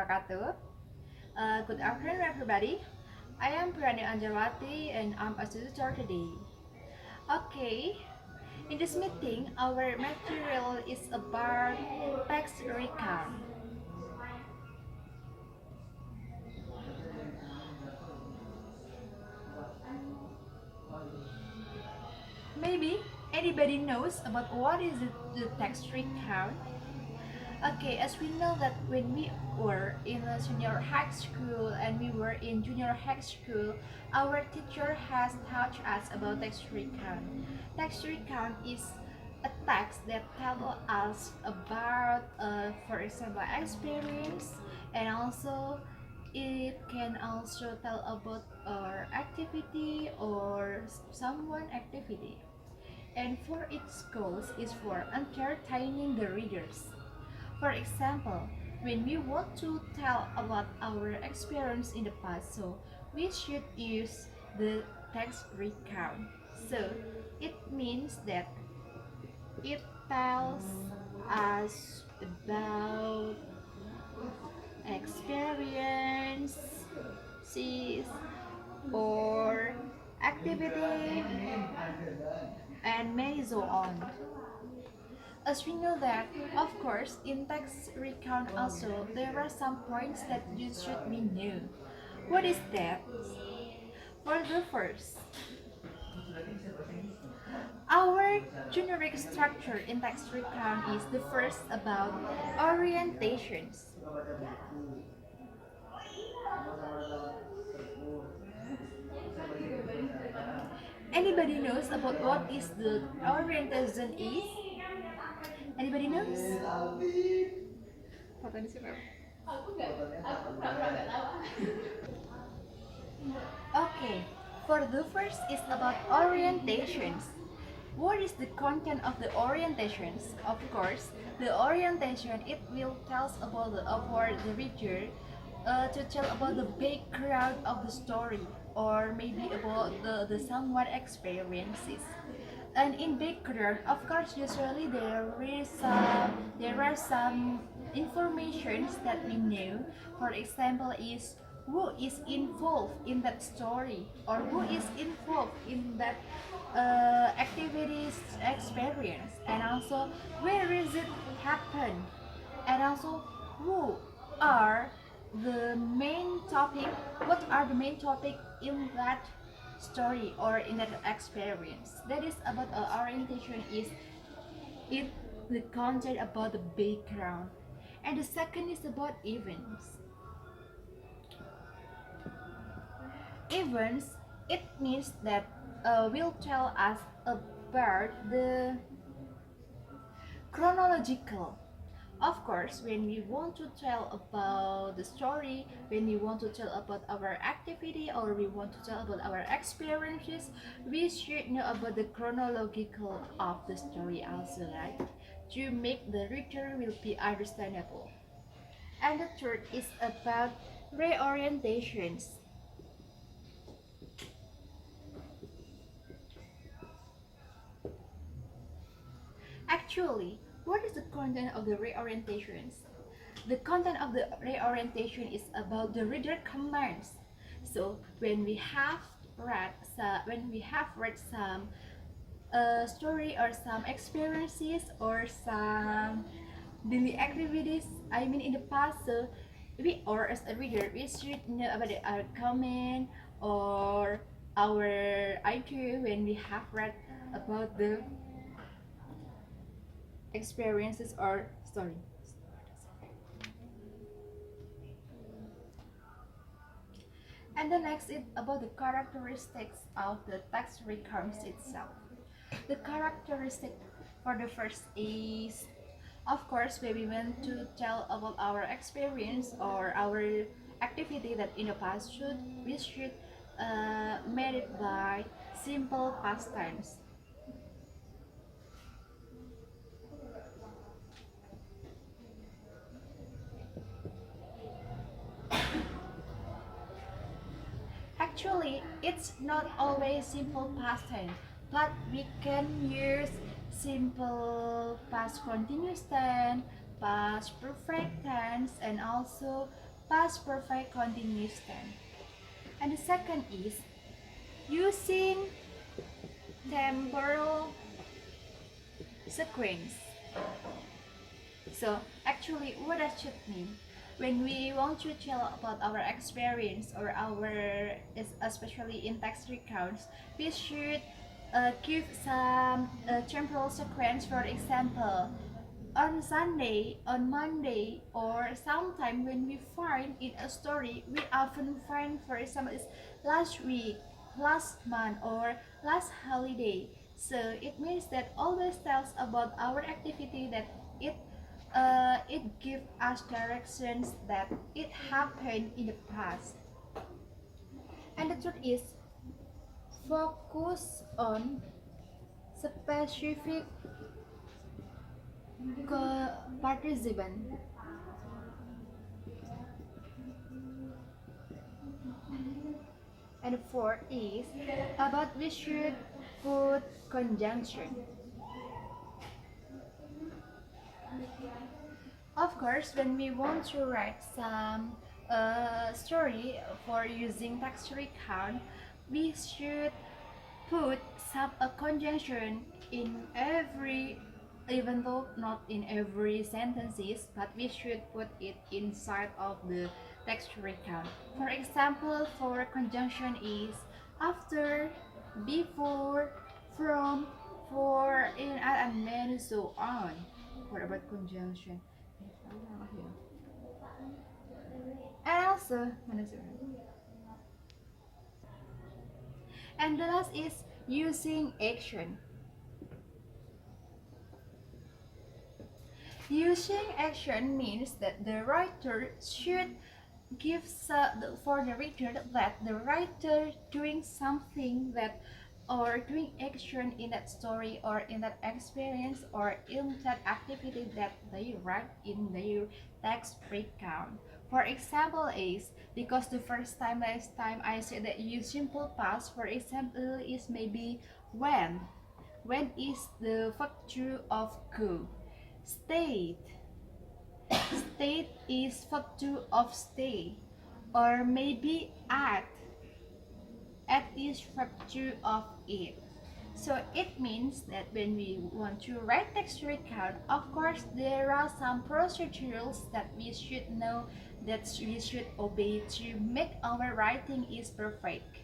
wabarakatuh. Good afternoon, everybody. I am prianik Wati and I'm a tutor today. Okay, in this meeting, our material is about text recount. Maybe anybody knows about what is the text recount? Okay, as we know that when we were in a junior high school and we were in junior high school, our teacher has taught us about text recount. Text recount is a text that tells us about, for example, experience, and also it can also tell about our activity or someone activity. And for its goals is for entertaining the readers. For example, when we want to tell about our experience in the past, so we should use the text recount. So it means that it tells us about experiences or activity and may so on. As we know that, of course, in text recount also, there are some points that you should be know. What is that? For the first, our generic structure in text recount is the first about orientations. Anybody knows about what is the orientation is? Anybody knows? Okay, for the first is about orientations. What is the content of the orientations? Of course, the orientation it will tell us about the reader to tell about the background of the story or maybe about the somewhat experiences. And in background, of course, usually there are some informations that we know. For example, is who is involved in that story or who is involved in that activities experience, and also where is it happen, and also who are the main topic, what are the main topic in that story or in that experience. That is about orientation is in the content about the background. And the second is about events. Events, it means that will tell us about the chronological. Of course, when we want to tell about the story, when we want to tell about our activity or we want to tell about our experiences, we should know about the chronological of the story also, right? To make the reader will be understandable. And the third is about reorientations. Actually, what is the content of the reorientations? The content of the reorientation is about the reader commands. So when we have read some story or some experiences or some daily activities, I mean in the past, so we or as a reader we should know about our comment or our idea when we have read about the experiences or story. And the next is about the characteristics of the text recount itself. The characteristic for the first is, of course, when we want to tell about our experience or our activity that in the past we should made it by simple past tense. Actually, it's not always simple past tense, but we can use simple past continuous tense, past perfect tense, and also past perfect continuous tense. And the second is using temporal sequence. So actually, what does it mean? When we want to tell about our experience or especially in text recounts, we should give some temporal sequence. For example, on Sunday, on Monday, or sometime when we find in a story, we often find, for example, it's last week, last month, or last holiday. So it means that always tells about our activity, that it gives us directions that it happened in the past. And the third is focus on specific participant. And the fourth is about we should put conjunction. Of course, when we want to write some story for using text recount, we should put some conjunction in every, even though not in every sentences, but we should put it inside of the text recount. For example, for conjunction is after, before, from, for, in, and then so on. What about conjunction? And also, and the last is using action. Using action means that the writer should give for the reader that the writer doing something that, or doing action in that story or in that experience or in that activity that they write in their text recount. For example is, because the last time I said that use simple past, for example is maybe when. When is the factor of go. State. State is factor of stay. Or maybe at. At is factor of it. So it means that when we want to write text recount, of course there are some procedures that we should know, that we should obey to make our writing is perfect.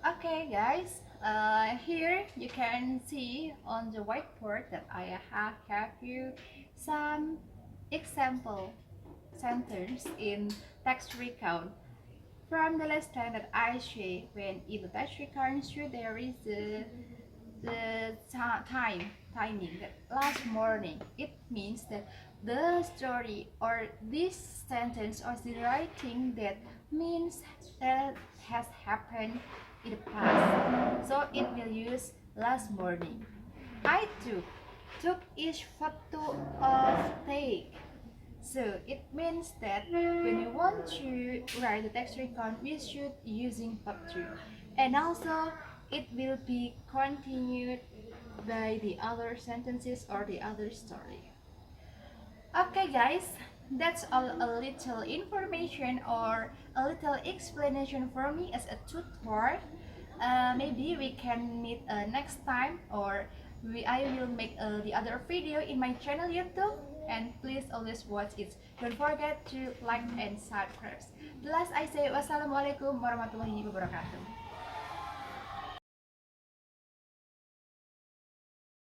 Okay guys, here you can see on the whiteboard that I have you some example sentence in text recount. From the last time that I share, when in the text recount there is the timing that last morning, it means that the story or this sentence or the writing that means that has happened in the past, so it will use last morning. I took is photo of take. So it means that when you want to write the text recount, we should using factor, and also it will be continued by the other sentences or the other story. Okay guys, that's all a little information or a little explanation for me as a tutor. Maybe we can meet next time, or I will make the other video in my channel YouTube, and please always watch it. Don't forget to like and subscribe. The last I say, wassalamualaikum warahmatullahi wabarakatuh.